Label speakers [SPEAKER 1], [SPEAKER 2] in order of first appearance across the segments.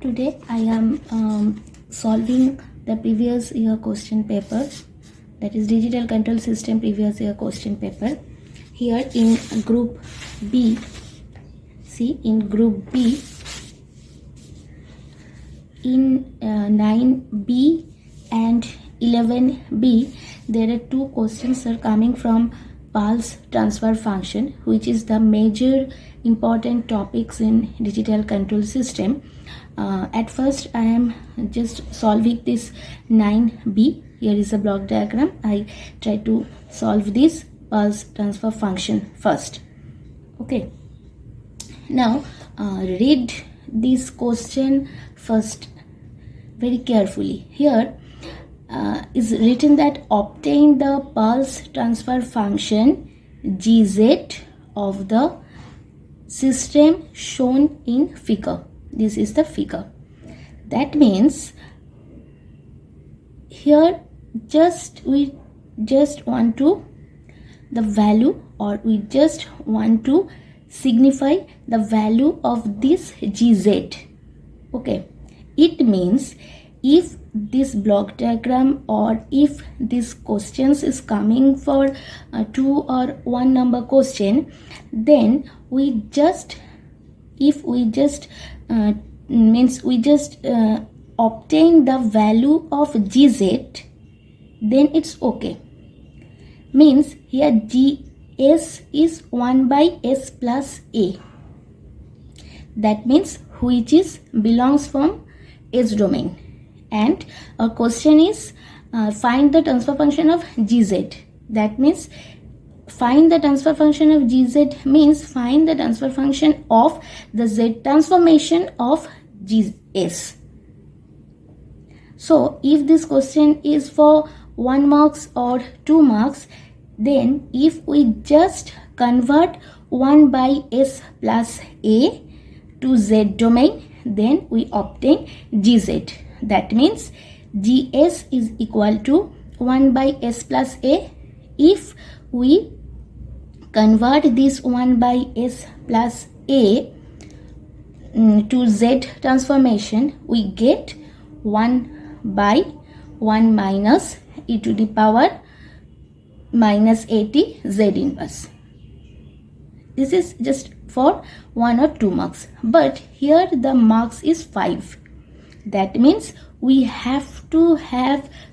[SPEAKER 1] Today I am solving the previous year question paper, that is digital control system previous year question paper. Here in group B, see in group B, in 9B and 11B, there are two questions are coming from pulse transfer function, which is the major important topics in digital control system. At first I am just solving this 9B. Here is a block diagram. I try to solve this pulse transfer function first. Okay, now read this question first very carefully. Here is written that obtain the pulse transfer function gz of the system shown in figure. This is the figure. That means here we just want to the value, or we just want to signify the value of this gz. Okay, it means if this block diagram or if this questions is coming for two or one number question, then we just obtain the value of gz, then it's okay. Means here gs is 1 by s plus a. That means which is belongs from S domain, and our question is find the transfer function of gz. That means find the transfer function of gz means find the transfer function of the z transformation of gs. So if this question is for 1 marks or 2 marks, then if we just convert 1 by s plus a to z domain, then we obtain gz. That means gs is equal to 1 by s plus a. If we convert this 1 by s plus a to z transformation, we get 1 by 1 minus e to the power minus 80 z inverse. This is just for 1 or 2 marks, but here the marks is 5. That means we have to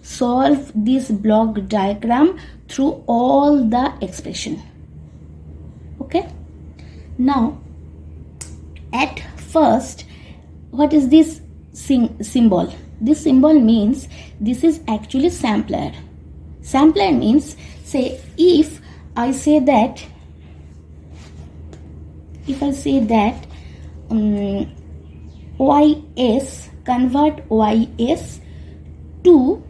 [SPEAKER 1] solve this block diagram through all the expression. Okay, now at first, what is this symbol? This symbol means this is actually sampler. Sampler means, say if I say that ys, convert ys to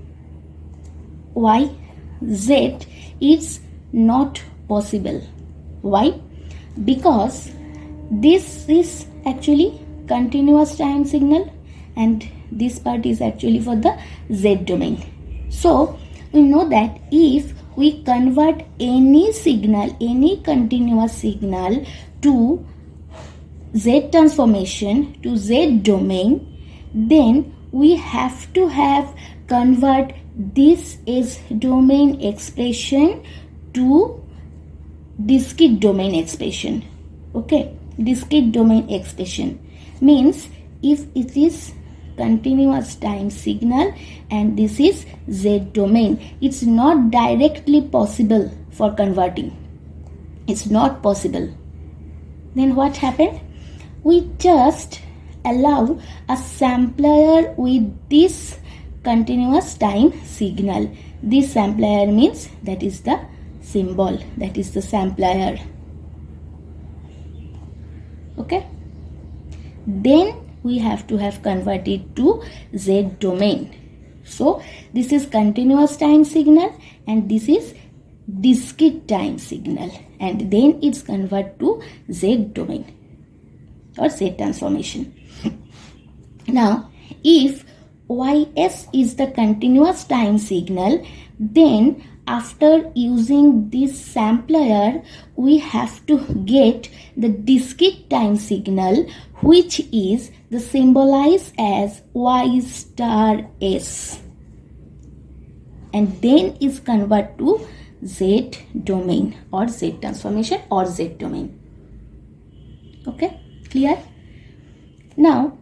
[SPEAKER 1] yz, it's not possible. Why? Because this is actually continuous time signal and this part is actually for the z domain. So we know that if we convert any signal, any continuous signal to z transformation to z domain, then we have to convert this S domain expression to discrete domain expression. Okay, discrete domain expression means if it is continuous time signal and this is z domain, it's not directly possible for converting. It's not possible. Then what happened? We just allow a sampler with this continuous time signal. This sampler means that is the symbol, that is the sampler. Okay, then we have to converted to z domain. So this is continuous time signal and this is discrete time signal, and then it's convert to z domain or z transformation. Now if ys is the continuous time signal, then after using this sampler, we have to get the discrete time signal, which is the symbolized as y star s, and then is converted to z domain or z transformation or z domain. Okay, clear? Now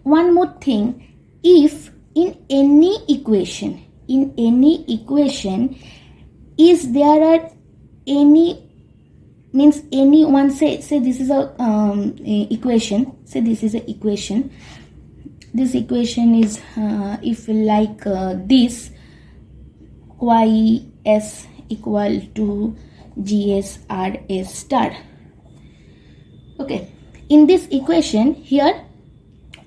[SPEAKER 1] one more thing, if in any equation is there are any, means any one, say this is a equation, say this is a equation, this equation is if like this, ys equal to gs r s star. Okay, in this equation here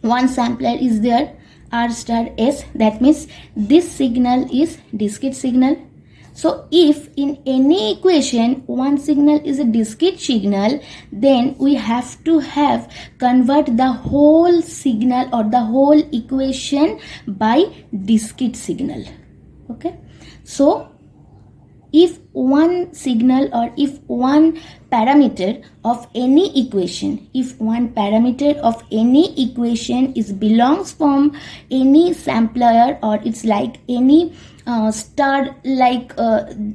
[SPEAKER 1] one sampler is there, r star s, that means this signal is discrete signal. So if in any equation one signal is a discrete signal, then we have to convert the whole signal or the whole equation by discrete signal. Okay, so if one signal or if one parameter of any equation, is belongs from any sampler or it's like any star like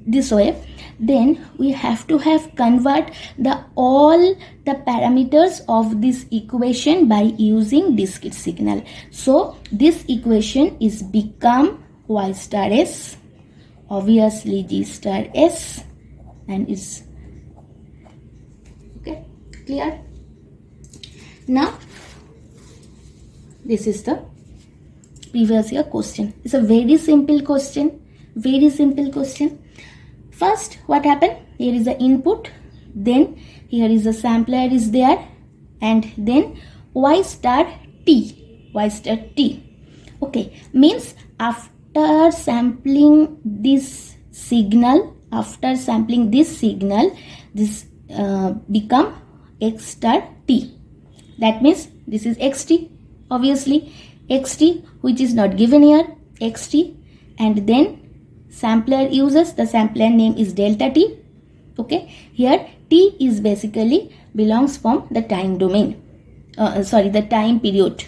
[SPEAKER 1] this way, then we have to convert all the parameters of this equation by using discrete signal. So this equation is become y star s, obviously g star s, and is okay, clear? Now this is the previous year question. It's a very simple question. First, what happened? Here is the input, then here is the sampler is there, and then y star t. Okay, means after sampling this signal, this become x star t. That means this is xt, obviously xt, which is not given here, xt, and then sampler uses, the sampler name is delta t. Okay, here t is basically belongs from the time domain, the time period,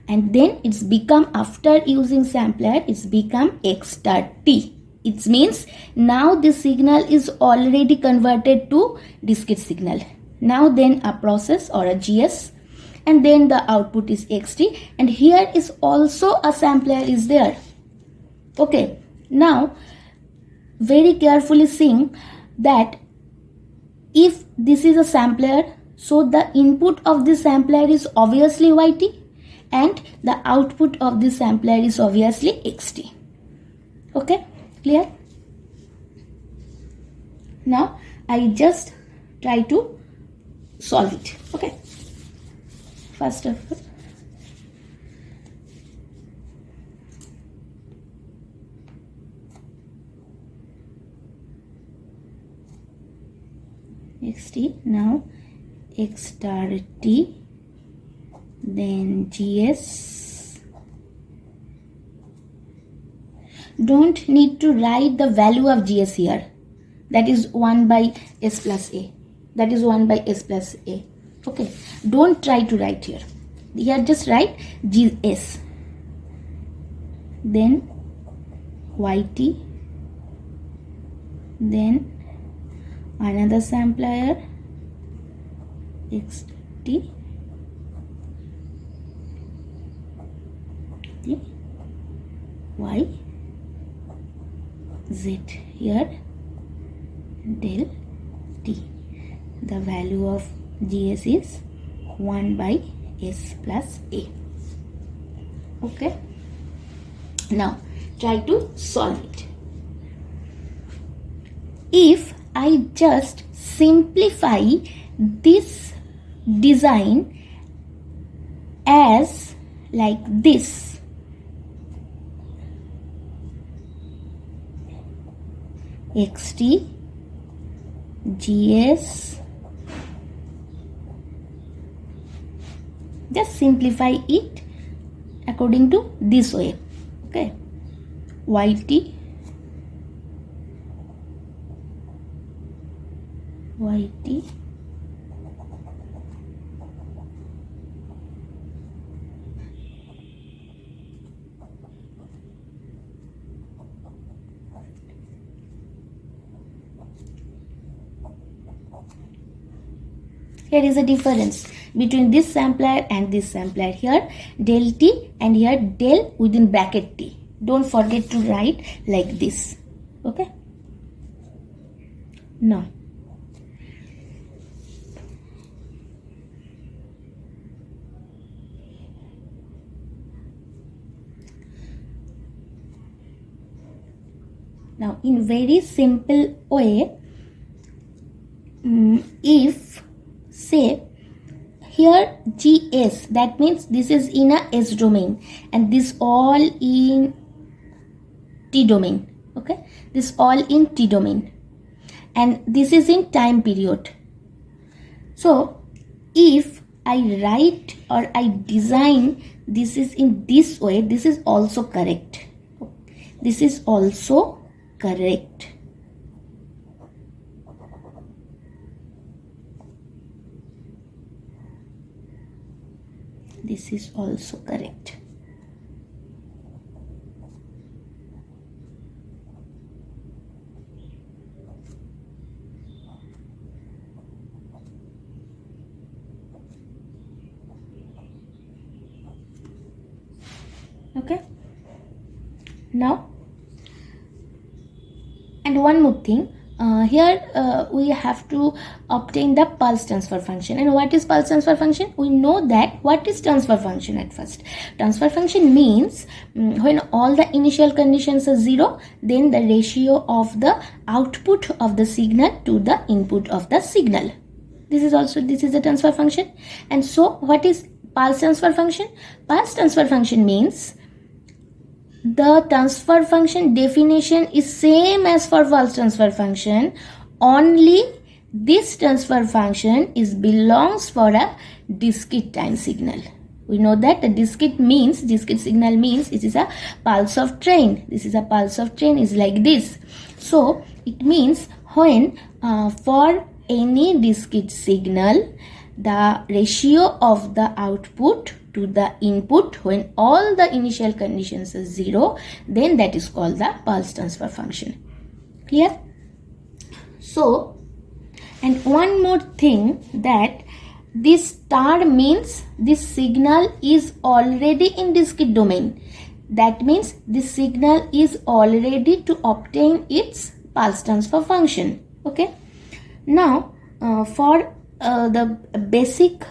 [SPEAKER 1] and then it's become, after using sampler, it's become x star t. It means now this signal is already converted to discrete signal. Now then a process or a gs, and then the output is xt, and here is also a sampler is there. Okay, now very carefully seeing that if this is a sampler, so the input of this sampler is obviously yt, and the output of this sampler is obviously xt. Okay, clear? Now I just try to solve it. Okay, first of all, xt, now x star t, then gs. Don't need to write the value of gs here, that is 1 by s plus a, okay, don't try to write here just write gs, then yt, then another sampler xt, y z, here del t. The value of gs is 1 by s plus a. Okay, now try to solve it. If I just simplify this design as like this, xt, gs, just simplify it according to this way. Okay, yt, yt Here is a difference between this sampler and this sampler. Here del t and here del within bracket t. Don't forget to write like this. Okay. Now in very simple way, if say here GS, that means this is in a S domain and this all in T domain. Okay, this all in T domain and this is in time period. So if I write or I design this is in this way, this is also correct. This is also correct. This is also correct. Okay. Now, and one more thing. Here we have to obtain the pulse transfer function. And what is pulse transfer function? We know that. What is transfer function at first? Transfer function means when all the initial conditions are 0, then the ratio of the output of the signal to the input of the signal. This is the transfer function. And so what is pulse transfer function? Pulse transfer function means the transfer function definition is same as for pulse transfer function, only this transfer function belongs for a discrete time signal. We know that the discrete signal means it is a pulse of train. This is a pulse of train is like this. So it means when for any discrete signal, the ratio of the output to the input when all the initial conditions are 0, then that is called the pulse transfer function. Clear? So, and one more thing, that this star means this signal is already in discrete domain. That means this signal is already to obtain its pulse transfer function. Okay. Now, for the basic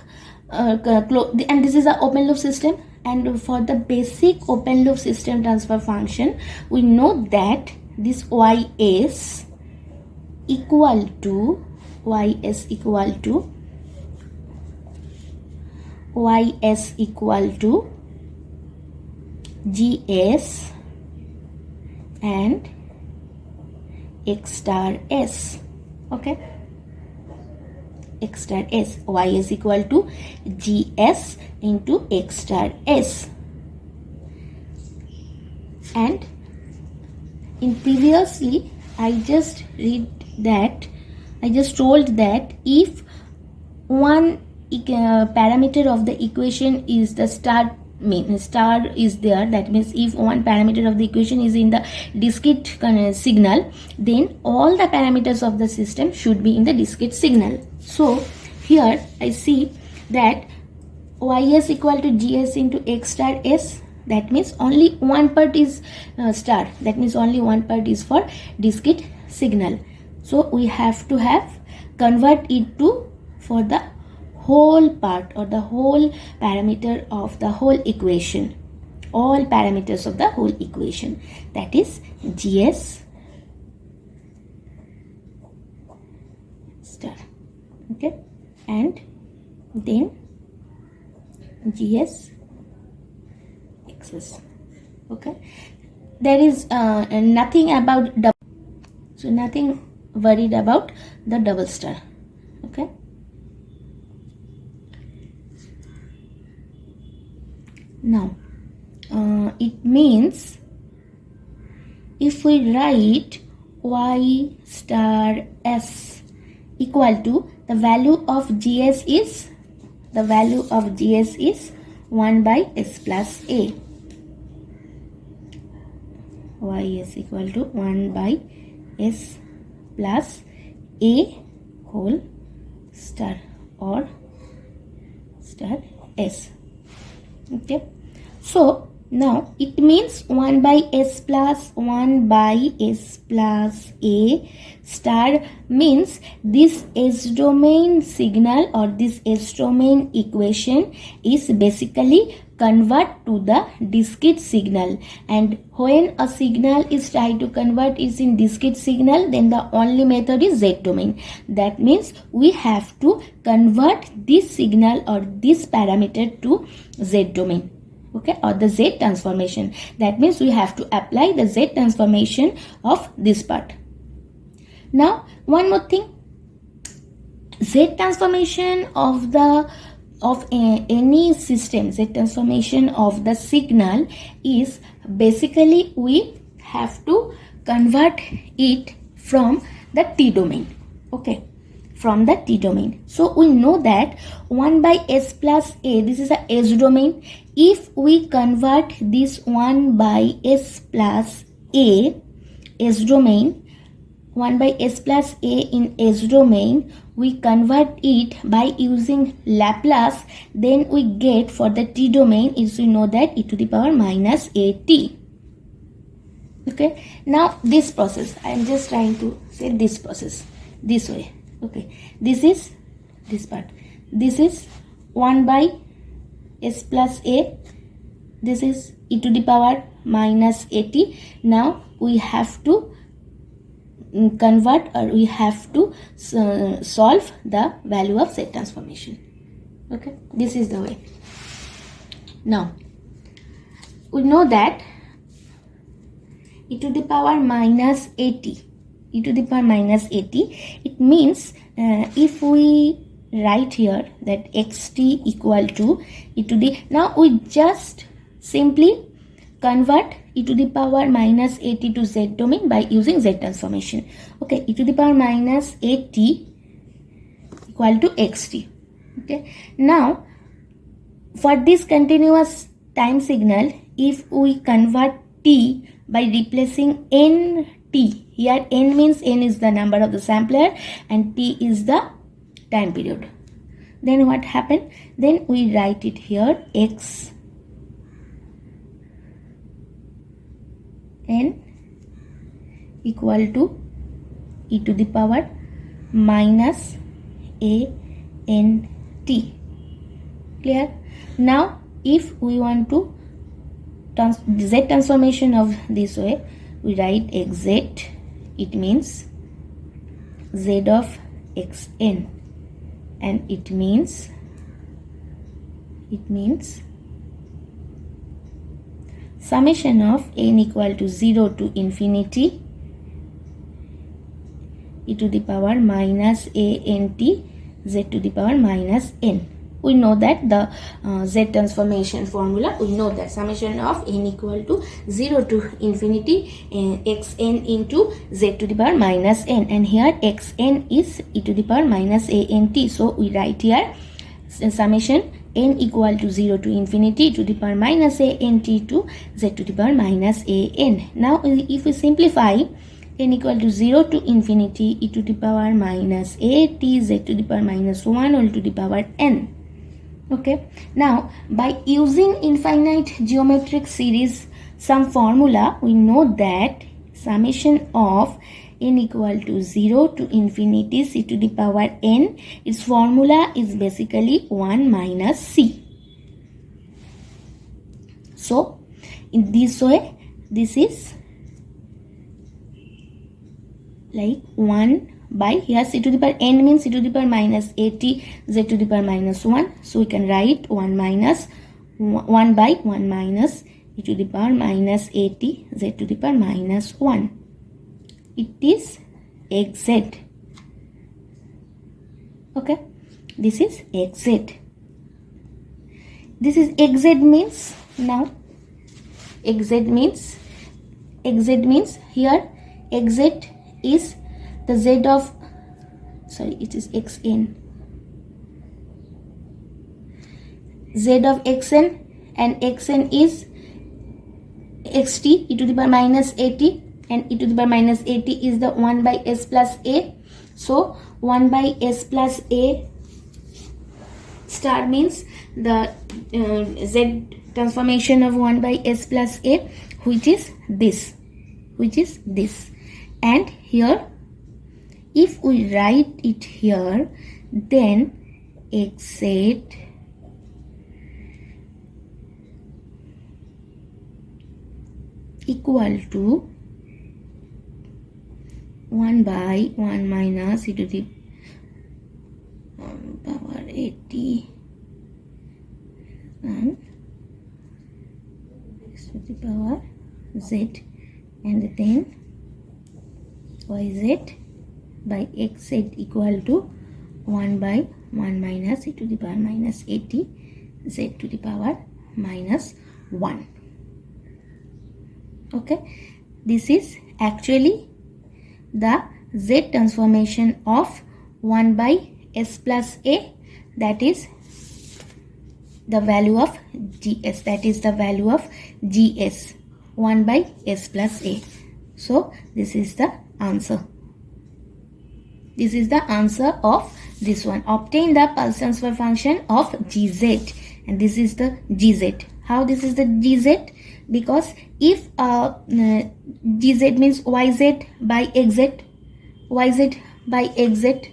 [SPEAKER 1] and this is an open loop system, and for the basic open loop system transfer function, we know that this ys equal to gs and x star s. Okay, x star s, y is equal to gs into x star s. And in previously I just told that if one parameter of the equation is the star is there, that means if one parameter of the equation is in the discrete signal, then all the parameters of the system should be in the discrete signal. So here I see that ys equal to gs into x star s, that means only one part is star, that means only one part is for discrete signal. So we have to convert it to for the whole part or the whole parameter of the whole equation, all parameters of the whole equation, that is gs star. Okay, and then gs xs. Okay, there is nothing about double, so nothing worried about the double star. Okay, now it means if we write y star s equal to the value of gs is 1 by s plus a. Y is equal to 1 by s plus a whole star or star s. Okay, so now it means 1 by s plus a star means this S domain signal or this S domain equation is basically convert to the discrete signal, and when a signal is tried to convert is in discrete signal, then the only method is Z domain. That means we have to convert this signal or this parameter to Z domain, okay, or the Z transformation. That means we have to apply the Z transformation of this part. Now one more thing, Z transformation of any system, Z transformation of the signal is basically we have to convert it from the T domain, okay, from the T domain. So we know that 1 by s plus a, this is a S domain. If we convert this 1 by s plus a S domain, 1 by s plus a in S domain, we convert it by using Laplace, then we get for the T domain is, we know that e to the power minus at. Okay, now this process, I am just trying to say this process this way. Okay, this is this part, this is 1 by s plus a, this is e to the power minus at. Now we have to convert, or we have to solve the value of Z transformation. Okay, this is the way. Now we know that e to the power minus at, e to the power minus at, it means if we write here that xt equal to e to the, now we just simply convert e to the power minus at to Z domain by using Z transformation. Okay, e to the power minus at equal to xt. Okay, now for this continuous time signal, if we convert t by replacing nt, here n means n is the number of the sampler and t is the time period, then what happened? Then we write it here x n equal to e to the power minus a n t. Clear? Now if we want to Z transformation of this way, we write xz, it means z of xn, and it means summation of n equal to 0 to infinity e to the power minus a n t z to the power minus n. We know that the Z transformation formula, we know that summation of n equal to 0 to infinity xn into z to the power minus n, and here xn is e to the power minus a n t. So we write here summation n equal to 0 to infinity to the power minus a n t to z to the power minus a n. Now if we simplify, n equal to 0 to infinity e to the power minus a t z to the power minus 1 all to the power n. Okay, now by using infinite geometric series some formula, we know that summation of n equal to 0 to infinity c to the power n, its formula is basically 1 minus c. So in this way, this is like 1 by, here c to the power n means c to the power minus at z to the power minus 1. So we can write 1 by 1 minus e to the power minus at z to the power minus 1. It is xz. Okay, this is xz. This is xz means, now xz means here xz is the z of sorry, it is xn, z of xn, and xn is xt e to the power minus at, and e to the power minus at is the 1 by s plus a. So 1 by s plus a star means the z transformation of 1 by s plus a, which is this, and here if we write it here, then xz equal to 1 by 1 minus e to the power 80 and x to the power z, and then yz by xz equal to 1 by 1 minus e to the power minus 80 z to the power minus 1. Okay, this is actually the z transformation of 1 by s plus a, that is the value of gs, that is the value of gs, 1 by s plus a. So this is the answer. This is the answer of this one. Obtain the pulse transfer function of gz, and this is the gz. How this is the gz? Because if gz means yz by xz, yz by xz,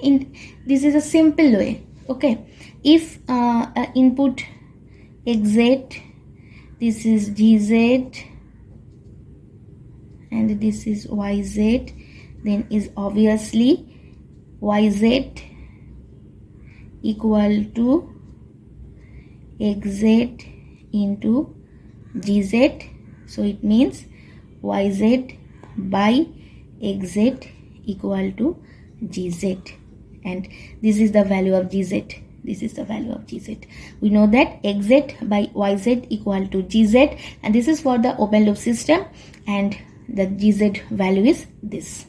[SPEAKER 1] in this is a simple way. Okay, if input xz, this is gz and this is yz, then is obviously yz equal to xz into gz. So it means yz by xz equal to gz, and this is the value of gz. This is the value of gz. We know that xz by yz equal to gz, and this is for the open loop system, and the gz value is this,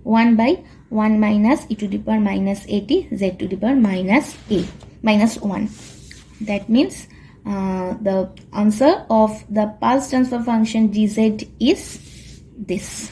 [SPEAKER 1] 1 by 1 minus e to the power minus 80 z to the power minus 1. That means the answer of the pulse transfer function gz is this.